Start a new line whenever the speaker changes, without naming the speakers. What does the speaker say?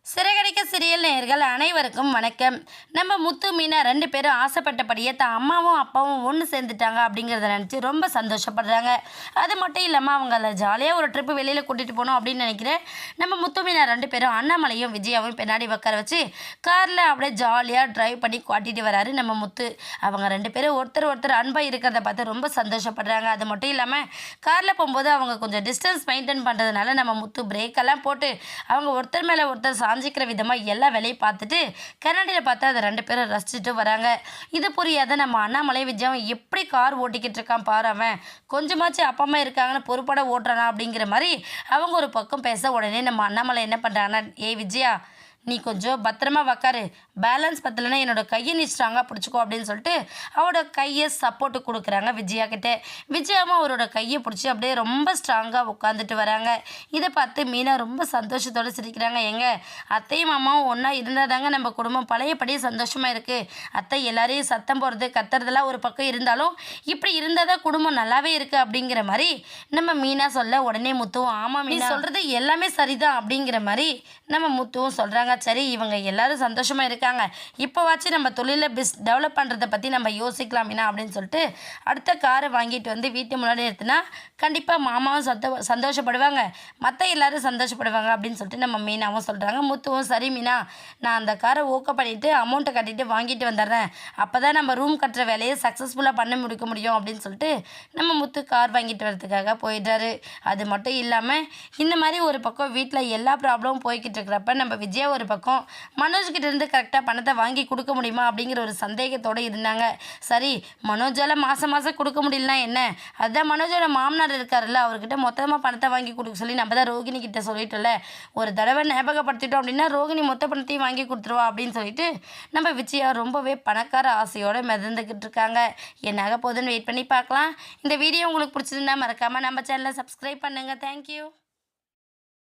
Siragadikka serial நேயர்கள் அனைவருக்கும் வணக்கம். நம்ம முத்து மீனா 2 பேரும் ஆசைப்பட்டபடியே தான் அம்மாவும் அப்பாவும் ஒன்று சேர்ந்துட்டாங்க அப்படிங்கிறத நினச்சி ரொம்ப சந்தோஷப்படுறாங்க. அது மட்டும் இல்லாமல் அவங்கள ஜாலியாக ஒரு ட்ரிப்பு வெளியில் கூட்டிகிட்டு போகணும் அப்படின்னு நினைக்கிறேன். நம்ம முத்து மீனா 2 பேரும் அண்ணாமலையும் விஜயாவும் பின்னாடி உட்கார வச்சு காரில் அப்படியே ஜாலியாக ட்ரைவ் பண்ணி காட்டிட்டு வராரு நம்ம முத்து. அவங்க 2 பேரும் ஒருத்தர் அன்பாக இருக்கிறத பார்த்து ரொம்ப சந்தோஷப்படுறாங்க. அது மட்டும் இல்லாமல் காரில் போகும்போது அவங்க கொஞ்சம் டிஸ்டன்ஸ் மெயின்டைன் பண்ணுறதுனால நம்ம முத்து பிரேக்கெல்லாம் போட்டு அவங்க ஒருத்தர் மேலே ஒருத்தர் சாஞ்சிக்கிற விதமாக எல்லா வேலையும் பார்த்துட்டு கண்ணாடியில் பார்த்து அதை 2 பேரும் ரசிச்சுட்டு வராங்க. இது புரியாத நம்ம அண்ணாமலை விஜயம் எப்படி கார் ஓட்டிக்கிட்டு இருக்கான் பாரு, அவன் கொஞ்சமாச்சு அப்பா அம்மா இருக்காங்கன்னு பொறுப்பட ஓட்டுறானா அப்படிங்கிற மாதிரி அவங்க ஒரு பக்கம் பேச, உடனே நம்ம அண்ணாமலை என்ன பண்ணுறாங்கன்னா, ஏய் விஜயா, நீ கொஞ்சம் பத்திரமா உக்காரு, பேலன்ஸ் பத்தலைன்னா என்னோட கையை நீ ஸ்ட்ராங்காக பிடிச்சிக்கோ அப்படின்னு சொல்லிட்டு அவரோட கையை சப்போர்ட்டு கொடுக்குறாங்க விஜயா கிட்டே. விஜயாவும் அவரோட கையை பிடிச்சி அப்படியே ரொம்ப ஸ்ட்ராங்காக உட்காந்துட்டு வராங்க. இதை பார்த்து மீனா ரொம்ப சந்தோஷத்தோடு சிரிக்கிறாங்க. எங்க அத்தையும் மாமாவும் ஒன்றா இருந்தால் தாங்க நம்ம குடும்பம் பழையபடி சந்தோஷமாக இருக்குது. அத்தை எல்லாரையும் சத்தம் போடுறது கத்துறதெல்லாம் ஒரு பக்கம் இருந்தாலும் இப்படி இருந்தால் தான் குடும்பம் நல்லாவே இருக்குது அப்படிங்கிற மாதிரி நம்ம மீனா சொல்ல, உடனே முத்துவும் ஆமாம் மீனா சொல்கிறது எல்லாமே சரிதான் அப்படிங்கிற மாதிரி நம்ம முத்துவும் சொல்கிறாங்க. சரி, இவங்க எல்லாரும் சந்தோஷமாக இருக்காங்க, இப்போவாச்சும் நம்ம தொழிலை டெவலப் பண்ணுறதை பற்றி நம்ம யோசிக்கலாமினா அப்படின்னு சொல்லிட்டு அடுத்த காரை வாங்கிட்டு வந்து வீட்டு முன்னாடி எடுத்துனா கண்டிப்பாக மாமாவும் சந்தோஷப்படுவாங்க, மற்ற எல்லாரும் சந்தோஷப்படுவாங்க அப்படின்னு சொல்லிட்டு நம்ம மீனாவும் சொல்கிறாங்க. முத்துவும் சரி மீனா, நான் அந்த காரை ஓக்க பண்ணிவிட்டு அமௌண்ட்டை கட்டிட்டு வாங்கிட்டு வந்துடுறேன், அப்போ தான் நம்ம ரூம் கட்டுற வேலையை சக்ஸஸ்ஃபுல்லாக பண்ண முடிக்க முடியும் அப்படின்னு சொல்லிட்டு நம்ம முத்து கார் வாங்கிட்டு வரதுக்காக போயிட்டாரு. அது மட்டும் இல்லாமல் இந்த மாதிரி ஒரு பக்கம் வீட்டில் எல்லா ப்ராப்ளமும் போய்கிட்டு இருக்கிறப்ப நம்ம விஜயா ஒரு பக்கம் மனோஜ்கிட்ட இருந்து கரெக்டாக பணத்தை வாங்கி கொடுக்க முடியுமா அப்படிங்கிற ஒரு சந்தேகத்தோடு இருந்தாங்க. சரி, மனோஜால் மாதம் கொடுக்க முடியலனா என்ன, அதுதான் மனோஜோட மாமனார் இருக்காருல்ல, அவர்கிட்ட மொத்தமாக பணத்தை வாங்கி கொடுக்க சொல்லி நம்ம தான் ரோகிணி கிட்ட சொல்லிட்டோம்ல, ஒரு தடவை ஞாபகப்படுத்திட்டோம் அப்படின்னா ரோகிணி மொத்த பணத்தையும் வாங்கி கொடுத்துருவா அப்படின்னு சொல்லிட்டு நம்ம விஜயா ரொம்பவே பணக்கார ஆசையோடு மிதந்துக்கிட்டு இருக்காங்க. என்னாக போதுன்னு வெயிட் பண்ணி பார்க்கலாம். இந்த வீடியோ உங்களுக்கு பிடிச்சிருந்தா மறக்காமல் நம்ம சேனலை சப்ஸ்கிரைப் பண்ணுங்கள். தேங்க்யூ.